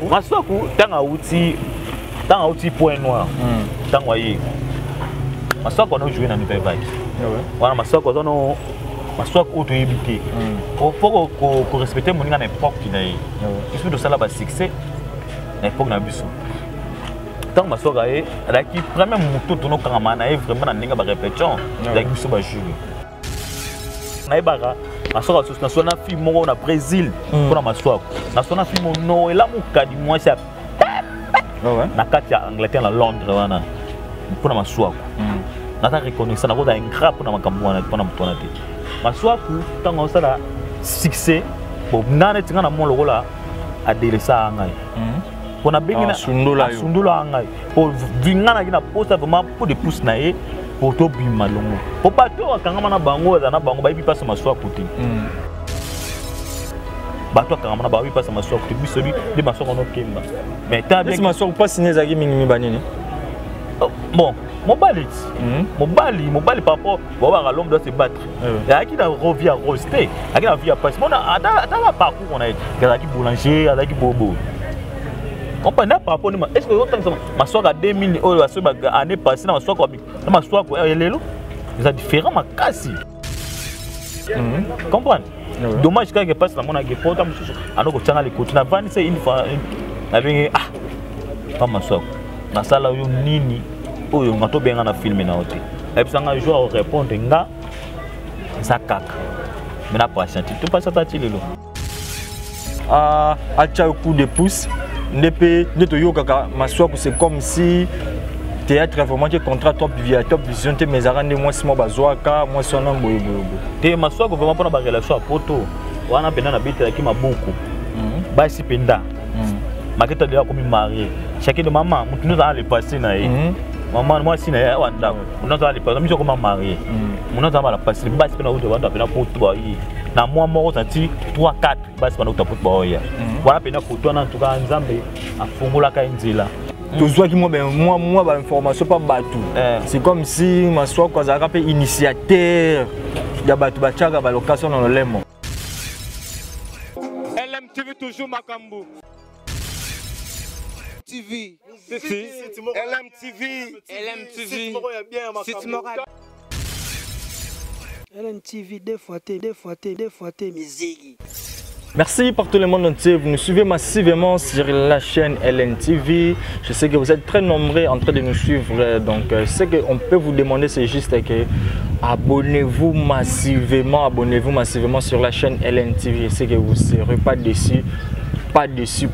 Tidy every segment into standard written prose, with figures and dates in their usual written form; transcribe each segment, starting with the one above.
Maswaku tanga outil point noir. Tanga yi. Maswaku on jouer na nouvelle vague. Voilà Maswaku on Maswaku auto éviter. Faut que respecter mon na époque qui naï. Il faut de ça là bas succès na époque na biso. Tant Maswaku est la qui premier moto tono kamana est vraiment na ninga ba répétition la biso ba jouer. Na ibara Maswaku na sona fi moko na Brésil pour na Maswaku. Na sona fi mono et là mon kadi moi ça na kati ya Angleterre na Londres wana pour na Maswaku. Na ta reconnaissance na ko da ingrat pour na makambo wana pour na mutona te. Maswaku tango sala succès pour nane tinga na mon lokola adelesa ngai. Pour na bengi na sundula ngai. Pour vingana kina posta vraiment pour de pousse na e pour to bima longo. Pour pas to kangama na bango za na bango ba ibi passe Maswaku te. Bato kangama na ba ibi passe Maswaku te biso bi de Maswaku no kemba. Mais ta bien Maswaku pas signé zaki mingi banini. Bon, mobali par rapport à l'homme doit se battre. Il y a qui revient à roster, il y a qui a passé. On a un parcours, on a qui boulanger, il y a qui bobo. On peut pas par rapport à est-ce que ma soeur a 2000 euros année passée, ma soeur elle est là. C'est différent, ma casse. Comprendre? Dommage quand il passe dans mon agriculture, on a que tu as les côtés. Na vani c'est une fois, avec pas ma soeur. Na sala yo nini oyo ngato benga na film na ote epsanga jour répondre nga ça kaka mais na patiente tu pas ça lelo acha coup de pouce ndepe neto yoka Maswaku c'est comme si théâtre vraiment que contrat top vision te mais arande moi si moi bazwaka moi sona boyo te Maswaku vraiment pour na relation à poto wana penda na bite ki maboko ba si penda maketa de comme marié chacun de maman nous dans le passé na maman moi si na wanda nous dans le passé nous comme marié nous dans la passé bas pena ou de wanda pena poto ba yi na moi moko tanti 3 4 bas pena poto ba ya voilà pena poto na tout cas nzambe afungola ka nzela toujours qui moi ba information pas batou c'est comme si Maswaku azaka pe initiateur ya batou ba tchaka ba location dans le lemo LMTV toujours Makambu TV. LMTV, deux fois musique. Merci pour tout le monde entier. Vous nous suivez massivement sur la chaîne LNTV. Je sais que vous êtes très nombreux en train de nous suivre. Donc, ce qu'on peut vous demander, c'est juste que abonnez-vous massivement sur la chaîne LNTV. Je sais que vous ne serez pas déçus. Pas déçu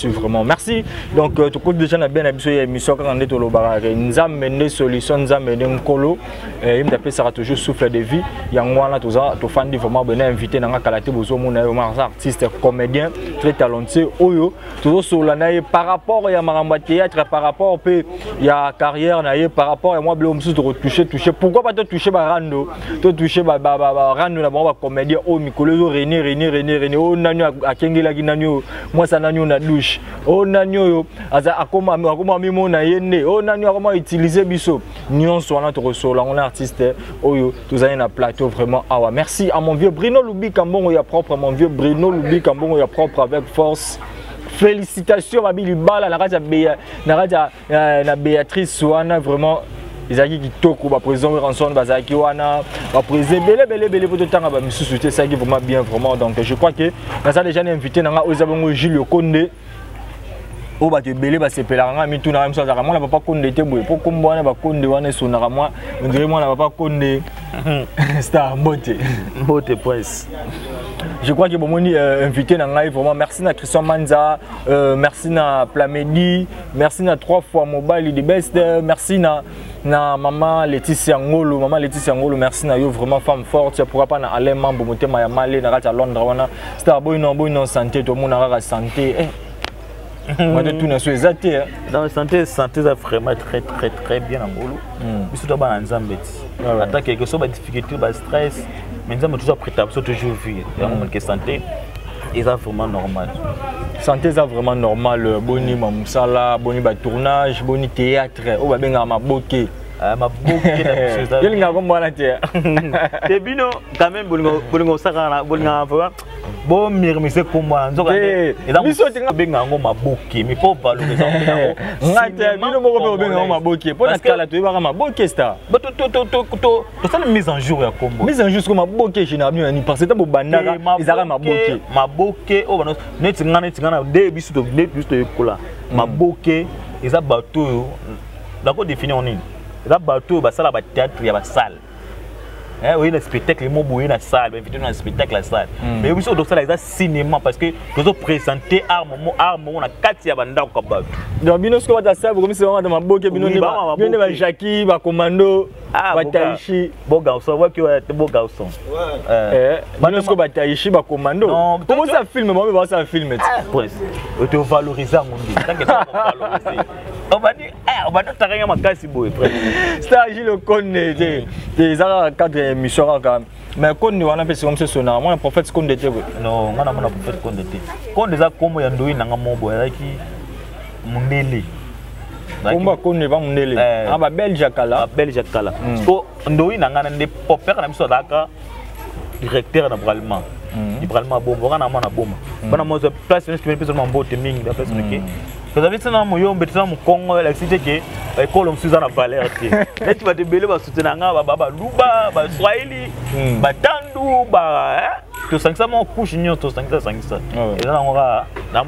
vraiment. Merci. Donc tout le monde déjà bien habitué émission quand on est au Lobarare. Nous avons mené solution, nous avons mené un colo. Il me sera toujours souffle de vie. Il y a un tout ça, tout fan vraiment bien invité dans la qualité besoin mon artiste comédien très talentueux. Oyo toujours sur la naïe par rapport à Maramba théâtre, par rapport il y a carrière naïe, par rapport à moi bleu de retoucher. Pourquoi pas te toucher Rando, te toucher Rando là-bas comédien. Oh Mikolo René. Oh Nanyo à Kengela Ginanyo. Moi ça nanyo na douche. Oh nanyo yo aza akoma mimo na yende. Oh nanyo akoma utiliser biso. Nyon so na to reso la on artiste oyo tous allez na plateau vraiment awa. Merci à mon vieux Bruno Lubi Kambongo ya propre mon vieux Bruno Lubi Kambongo ya propre avec force. Félicitations à Billy Bala na Béatrice Souana vraiment Izaki Kitoko ba président Ranson Bazaki wana ba président belé pour tout temps ba misusu te ça qui vraiment bien vraiment donc je crois que on a déjà invité nanga Ozabongo Julio Konde o ba te belé ba sepela nga mi tuna même chose moi na papa Konde te boye pour kombo wana ba Konde wana sonara moi on dirait moi na papa Konde star mbote presse. Je crois que bon invité nanga vraiment merci na Christian Manza merci na Plamedi merci na 3 fois mobile the best merci na maman Laetitia Ngolo merci na yo vraiment femme forte tu pourras pas na aller mambo motema ya malé na rata Londres wana star boy non santé tout le monde a santé moi de tout na so exacté dans santé ça vraiment très bien en Ngolo biso to ba nzambe ti ata quelque chose ba difficulté ba stress mais nzambe toujours prêt à toujours vivre donc que santé est vraiment normal. Santé est vraiment normal. Boni mamsala, boni ba tournage, boni théâtre, o ba benga maboke. ma boke na biso yeli nga kombo na tie te bino quand même bolingo sakana bolinga fa bo mirmise kombo nzoka biso tinga benga ngo maboke mais faut valoriser ngate bino moko be benga ngo maboke po na kala to ibaka maboke sta to ça la mise en jour ya kombo mise en jour comme maboke généralement ni parce que ta bobandaka izaka maboke o bano netingana de biso to ekola maboke eza bateau d'accord définir en une eza bateau basala ba théâtre ya ba salle oui le spectacle mo boye na salle invité dans spectacle la salle mais biso donc ça eza cinéma parce que nous présenter art mo na kati ya banda ko bateau donc bino ce que va salle comme c'est vraiment maboke bino ne ba Jackie ba commando ba Taishi beau garçon voit que beau garçon bino ce que ba Taishi ba commando comment ça filme moi mais ça filme prince tu valoriser ngondi tant que ça valoriser on va dire taranga makasi boye star Gilles Konde des cadre émission quand mais Konde wana pesi comme c'est na moi prophète Konde était non ngana mona prophète Konde était Konde za komo ya ndoi nanga mobo yaki mundele komba Konde ba mundele ba belge kala ko ndoi nanga na popper na biso daka directeur na brallement librement bombo kana mona bomba bana mo place une semaine personne mbote mingi da personne qui vous avez ça dans mon yombe ça mon Congo la cité que école on Suzanne Valère ti et tu vas te belé ba soutenir nga ba luba ba swahili ba tandu ba to sangisa mo couche nyo to sangisa et là on va na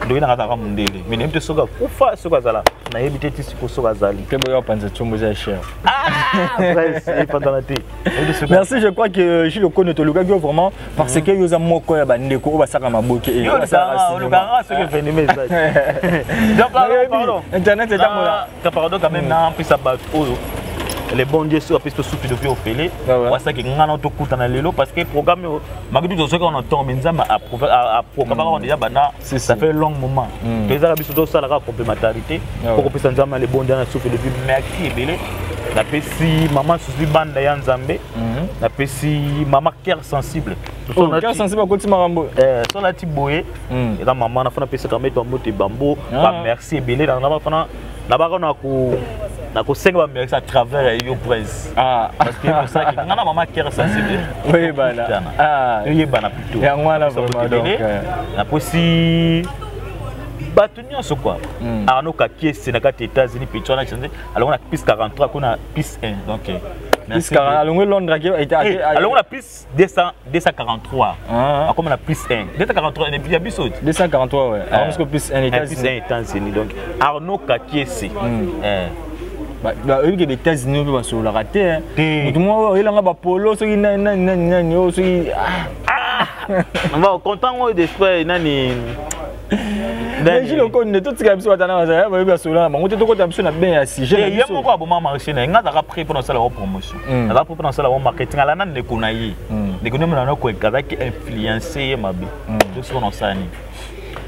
ndo ina kata kama ndele mais nemte soka kufa soka zala na yebite ti siko soka zali ke boyo panza chombo za cher merci je crois que Gilles Konde to luka vraiment parce que yoza moko ya bandeko o basaka maboke et yo ça luka ce que fait ni message donc pardon internet est là pardon quand même na pisa ba oyo les bons dieux sur piste soupe de au pelé moi ça que ngana to kutana lelo parce que programme makitu to soka on entend menzama à programme déjà bana ça fait long moment les arabes sont ça la complémentarité pour que nzama les bons dieux na soupe de merci belé la pesi maman sous banda ya nzambe la pesi maman cœur sensible cœur sensible ko ti marambo so la ti boye et la maman na fana pesi ka mettre moto bambo ba merci belé na fana na ba na ko senga ba merci à travers yo prince parce que c'est ça que ngana maman cœur sensible oui bana oui bana plutôt ya ngwana vraiment donc na posi batu nyonso quoi Arnaud Kakiesi na kati États-Unis petit on a changé alors on a piste 43 qu'on a piste 1 donc piste 40 alors Londres alors on a piste 243 comme on a piste 1 243 il y a biso 243 ouais alors que piste 1 États-Unis donc Arnaud Kakiesi bah eux qui des États-Unis on va sur la rater tout moi il a ba polo so nani o so on va content d'esprit nani mais Gilles Konde tout ce que biso batana ça ba ba sur la bango te ko ta biso na bien ya sujet il y a moko aboma marché na nga za prêt pour dans ça la promotion na za prêt pour dans ça la marketing ala nan ne kunayi de kunemna na ko kaza ki influencer mabe tout ce qu'on ça ni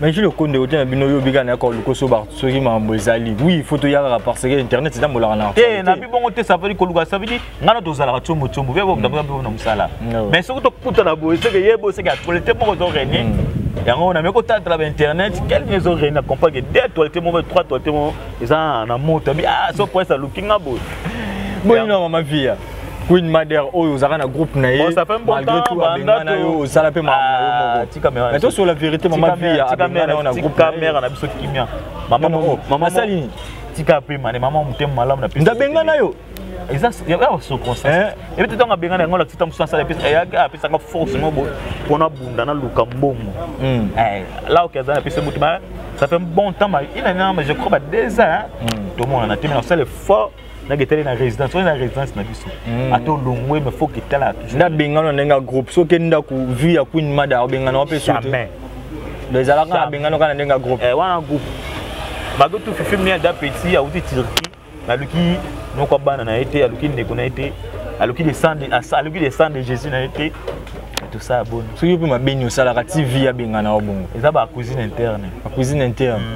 mais Gilles Konde o tena bino yo bika na ko lukoso ba soki mambo ezali oui photo ya parce que internet c'est dans mola na na bi bongo te ça veut dire ko luka ça veut dire ngana to zala chombo chombo bebo na musala mais ce que to kuta na bo c'est que yebo c'est que qualité moko zo reni yango na meko ta travers internet quel les zo reni accompagne deux toilettes mo 3 toilettes mo eza na moto bi so pour ça looking abo bon non ma vie Queen Mother oyo zaka na groupe na ye malgré tout abengana yo sala pe mama tika mais mais toi sur la vérité mama vie abengana na groupe caméra na biso kimia maman salini tika pe mane maman mutem malamu na pesa ndabengana yo exact ya ba so conscience et puis tant abengana ngola tita musa sala pesa ya pesa ka force mo bo pona bunda na luka mbongo là au kaza na pesa mutima ça fait un bon temps il a mais je crois 2 ans tout le monde a terminé ça le fort na getele na résidence na biso ato longwe mais faut que tala toujours na bengana ndenga groupe so ke ndaku vie ya Queen Mother bengana wa peso jamais les alaka bengana kana ndenga groupe wana groupe bago tout film ni da petit a uti Turquie na luki noko bana na été aluki ndeko na été aluki descendre de Jésus na été tout ça bon ce qui peut m'abénir ça la TV ya bengana obongo eza ba cuisine interne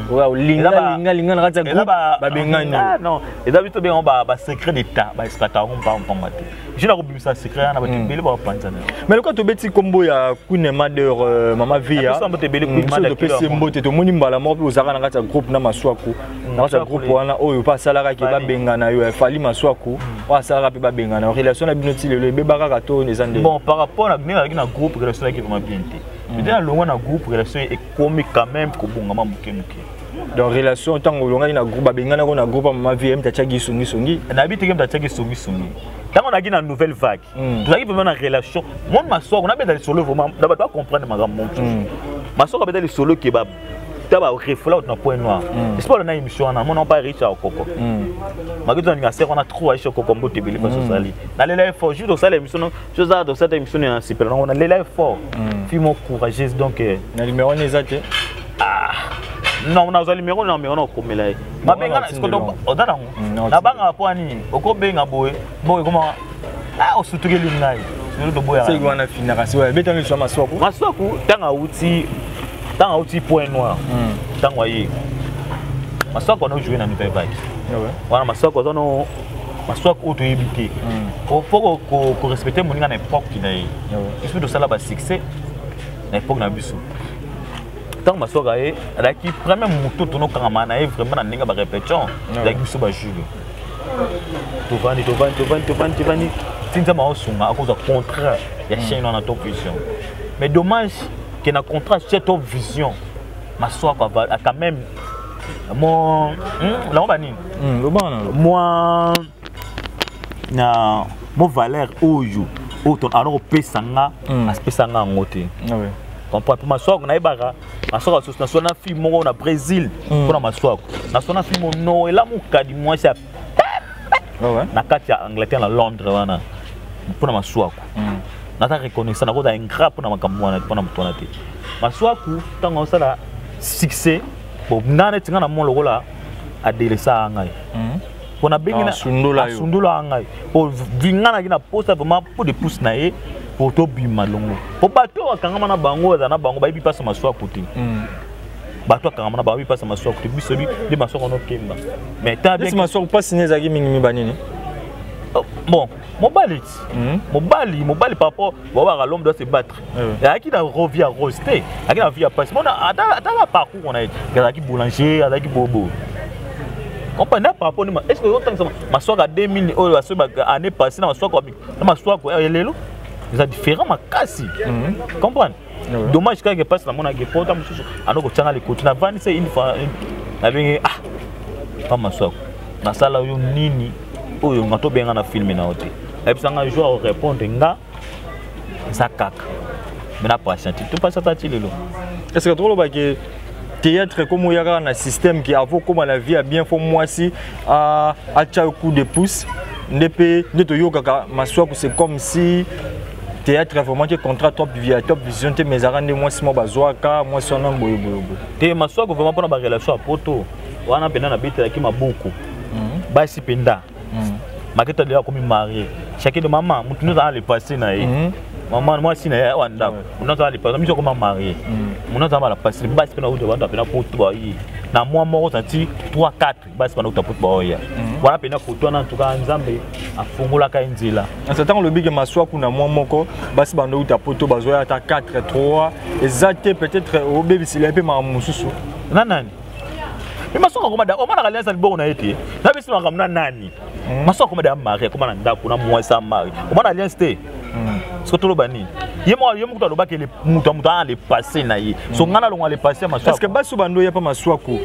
ouais linga na kati groupe ba bengana ah non eza bito bengo ba secret d'état ba exploiter on pas maté je na ko bimisa secret na ba tebele ba panzana mais le quand to beti kombo ya kunema de mama via ça mbote bele kunema de pesi mbote to moni mbala mo pe ozaka na kati groupe na maswaku na kati groupe wana oyo pa salaka ki ba bengana yo fali maswaku wa salaka pe ba bengana relation na binoti le bebaka ka to nezande bon par rapport à na groupe relation qui vraiment bien té mais dans le groupe relation est comme quand même ko bongama muke donc relation tant que na groupe ba bengana ko na groupe mama via mtachagi songi na biti ke mtachagi songi tant on a une nouvelle vague tu as vraiment une relation mon ma soeur on a bien dans solo vraiment d'abord tu comprendre ma soeur a bien dans solo qui ba taba reflet na point noir c'est pas na émission na mon pas riche à koko ma que tu as on a trop riche koko mbote beli fa sosali na lela fort juste dans cette émission chose dans cette émission na super on a lela fort fille mon courageuse donc na numéro nezate non na zali numéro na numéro ko mela ma benga est-ce que odana na banga poani oko benga boye boye comment ah osutuke lingai do boya c'est quoi na finira c'est ouais betani sur maswaku tanga outil point noir tanga yi maswaku on a joué na nouvelle vague wana maswaku on maswaku auto éviter faut ko respecter mon na époque na yi il faut de ça là ba succès na époque na biso tant maswaku aye alaki premier moto tono kanga na vraiment na ninga ba répétition la biso ba juge tovani tinza maosunga à cause du contrat ya chaîne na top vision mais dommage que na contrat chez top vision maswaku a quand même mon la on bani moi na mo valeur oyo auto alors pesanga pesanga ngote comprends pour maswaku na ibaka maswaku na film mo na Brésil pour na maswaku na film no ela mukadi moi ça na kati ya Angleterre na Londres wana pour na maswaku na ta reconnaissance na ko da ingrat pour na makambo wana pour na mutona te maswaku tango sala succès bon nane tinga na mon lokola adelesa ngai pour na bengi na sundula ngai pour vingana kina posta vraiment pour de pouce na e pour to bima longo pour bato akanga na bango na bango ba bi passe maswaku te bato akanga na ba bi passe maswaku te bisobi de maswaku no kemba mais ta bien maswaku pas signé zaki mingi banini bon mobali par rapport à l'homme doit se battre et qui na revient à roster qui na vie à passer mon attends parcours on a qui boulanger qui bobo comprenez par rapport est-ce que autant maswaku à 2000 année passée na maswaku lelo ils sont différents ma kasi comprendre dommage que passe na mona gepota mususu anoko tanga le côté na vani c'est une fois avec pas maswaku na sala yo nini oyo ngato benga na film na ote et puis sanga jour répondre nga ça kaka mais na patiente tout pas ça lelo est-ce que trop ba que théâtre comme il y a un système qui avant comme la vie a bien fait moi si à un coup de pouce ne te yoka maswaku c'est comme si théâtre vraiment que contrat top vision te mais arande moi si moi bazwaka moi si on a boyo te maswaku vraiment pour na relation à poto wana penda na bite ki mabuku basi penda maketa de comme marié chacun de maman mutu nous a le passé na maman moi si na wanda nous a le passé comme marié nous a la passé basi penda ou de wanda penda poto ba yi na moi moko senti 3 4 basi penda poto ba ya wana penda poto na tuka nzambe afungola ka nzila en ce temps le big maswaku na moi moko basi bando uta poto bazoya ta 4 3 exacté peut-être au bébé c'est un peu mamususu nanani mais maswaku comme da o mana alliance albo na été na bisi makamna nani maswaku comme da mari comme na ndako na moi sa mari o mana alliance te surtout bani yemo kuta loba ke le muta le passé na yi so ngana longa le passé maswaku parce que basu bando ya pas maswaku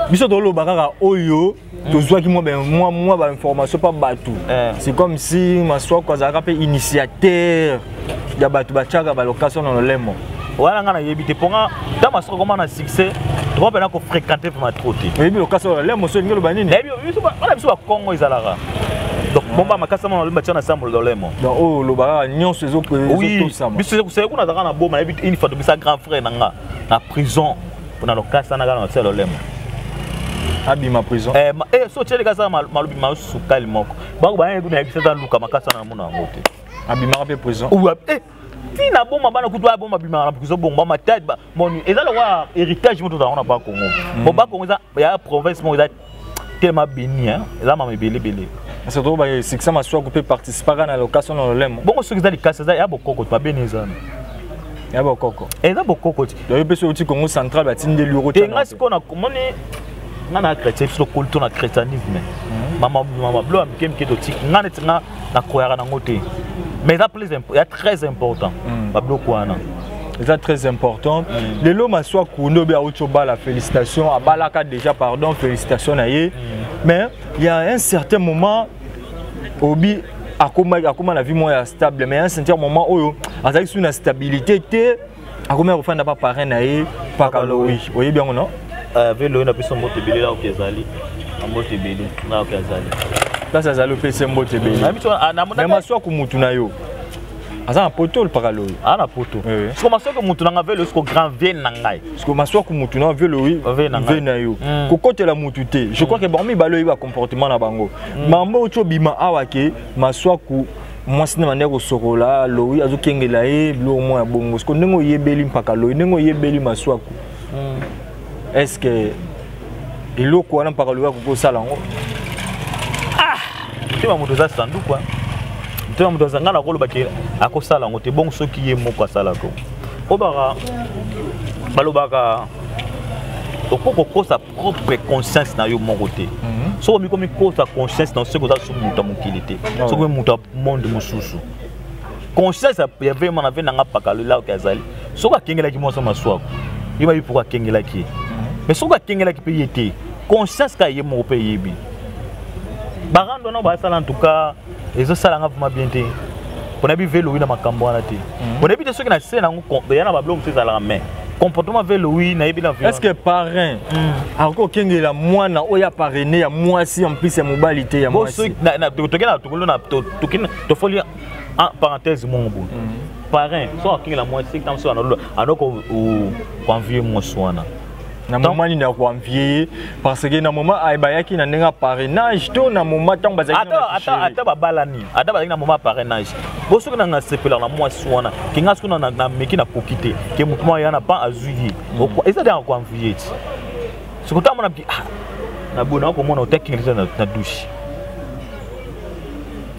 biso do loba kaka oyo to zwa ki moi ba information pas batu c'est comme si maswaku azaka pe initiateur ya batu bachaka ba location na lemo wala ngana yebite ponga ta maswaku comme na succès tu vas ko fréquenter pour ma trotter mais location na lemo so ngelo banini biso ba Congo izalaka donc bomba makasa mona lomba tchana sambo dolemo donc oh lobara nyonso ezo tout ça biso c'est kuna zaka na boma ebit une fois de sa grand frère nanga na prison pour na lokasa na kana tselo lemo abima prison so tchele kasa malubi masukali moko bango ba yego na ekisa luka makasa na mona ngote abima pe prison ou tina bomba bana kutwa bomba bima na kuzo bomba matad ba mon eza le héritage moto on a pas Congo bon ba Congo ya province mo eza tellement béni hein eza ma belé c'est trop ba succès ma soit peut participer à la location dans le lemo bon ce que ça les casse ça ya bokoko pas bénéza ya bokoko eza bokoko ti donc peut sur Congo central ba tinde luro te ngasi ko na komone ngana chrétien sur culture na christianisme mama blo am kem ke to ti ngana tinga na koyara na ngote mais ça plus il y a très important bablo kwana c'est très important le lo ma soit kundo be auto la félicitations à balaka déjà pardon félicitations na ye mais il y a un certain moment obi akoma la vie moi stable mais un certain moment oyo azaki sur une stabilité te akoma refanda pas parrain na ye pas kalowi oui bien non vélo na biso moto belé là okezali moto belé na okezali là ça zalo pese moto belé mais ma soit ku mutu na yo aza na poto le paralo na poto parce que ma soit ku mutu na vélo jusqu'au grand V na ngai parce que ma soit ku mutu na vélo oui V na yo ko kotela mutu te je crois que bon mi balo ba comportement na bango mambo ocho bima awake ma soit ku moi c'est manière au sorola lowi azo kengela e blo mo ya bongo parce que ndenge oyebeli mpaka loyi ndenge oyebeli ma soit ku est-ce que il est quoi mpaka loyi ko sala ngo tu vas moto za sandu quoi tu vas moto za ngana ko lobaki akosala ngo te bon soki ye moko asala ko obara balobaka okoko ko sa propre conscience na yo moko te so mi komi ko sa conscience na seko za su muta mokilité so ko muta monde mususu conscience ya vraiment na ve na ngapaka lo la okazali so ka kengela ki mo so maswako iba yi pourquoi kengela ki mais so ka kengela ki pe yete conscience ka ye moko pe yebi barando na ba sala en tout cas ezo sala nga bien te on a vu vélo na makambo wana te on a vu de ceux qui na scène na ya na ba blom te sala mais comportement vélo na yebi na est-ce que parrain encore kengela mwana oya parrainé ya mwasi en plus ya mobalité ya mwasi na tokena tokolo na tokena to folie en parenthèse mon bon parrain so kengela mwasi tam so anoko convier mwaswana na moment ni na convier parce que na moment aybayaki na ndenga parrainage to na moment tant bazaki ata babalani ata bazaki na moment parrainage boso na sepela na mwasi wana kinga siko na meki na kokite ke mutu mo yana pas azuyi eza de convier siko tamona bi na bona ko mona otekinga na douche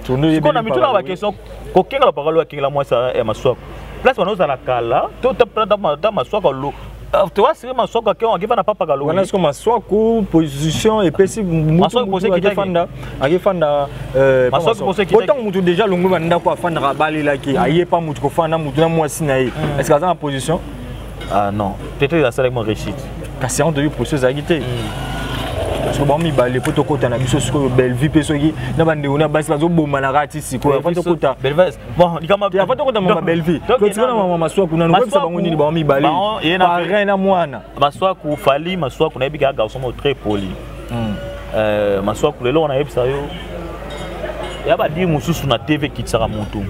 siko na mituna ba question ko kenga la parole wa kenga la mwasi ya maswako place banoza la kala to ta maswako lo tu vois c'est ma soka qui on va na papa kalo wana siko maswako position et pesi mutu akifanda maswako autant mutu déjà longo banda ko afanda rabali laki aye pas mutu ko fanda mutu na mwasi na ye est-ce que ça en position non peut-être ça avec mon réussite kasi on devait processus agité parce que bon mi balé poto kota na biso siko belle vie peso ki na bande ona basi bazo bomba na rati siko avant kota belle vie bon ni kama avant kota mama belle vie to tsina mama maswa kuna no kwesa bango nini ba mi balé parrain na mwana maswa ku fali maswa kuna ebika garçon très poli maswa ku lelo na yebisa yo ya ba di mususu na TV kitsaka mutu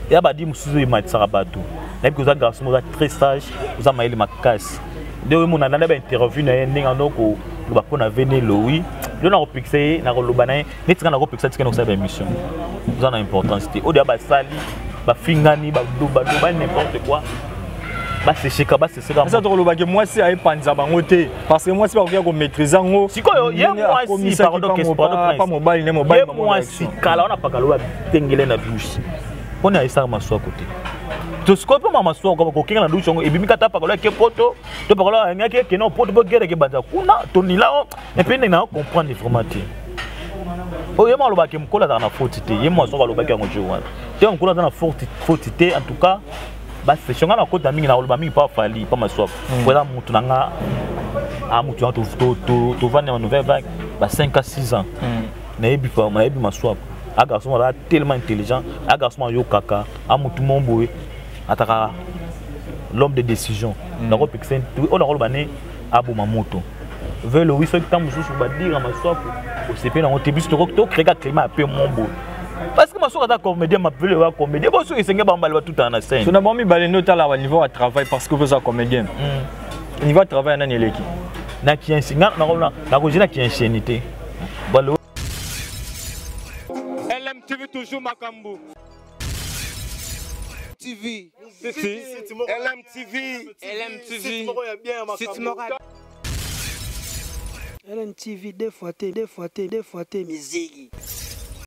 ya ba di mususu imatsaka batu na ebika za garçon très sage za maili makasi de mo na na ba interview na ndinga ndoko ba pona vene lowi le na repixer na kolobana ni tika na repixer tika na sa émission ça a importance au dia ba sali ba fingani ba doba n'importe quoi ba seshika ça to kolobake moi si ay panza bango te parce que moi si ba ko maîtriser ngo sikoyo ye moi si pardon que pas mobile ne mobile moi si kala on a pas kalo tengele na douche on a isa maswa côté to scope mama so ko kenga na douche ngo ebimi kata pa kalo ke poto to pa kalo ngaki ke no poto bo gere ke banza kuna to ni là et puis na comprendre vraiment te o yema lo ba ke mkola na faute te yema so lo ba ke ngo jowana te mkola na faute te en tout cas ba se shonga na kota mingi na lo ba mingi pa fali pa maswa ko la mutu nga a mutu to vana na nouvelle vague ba 5 à 6 ans na ebi pa ma ebi maswa a garçon là tellement intelligent a garçon yo kaka a mutu momboe ataka l'homme de décision na ko pixen on a rolbané abo mamoto velo oui so kitambu susu ba dire maswa au CP na otebis to créer climat peu mombo parce que maswa ta comédien ma velo wa comédien bo so esenge ba mbali ba tout en scène so na bon mi balé nota là au niveau de travail parce que vous êtes comédien niveau de travail na eleki na ki insinga na ko jina ki insénité balo LMTV toujours Makambu. LMTV. LNTV, des fois, mizigi.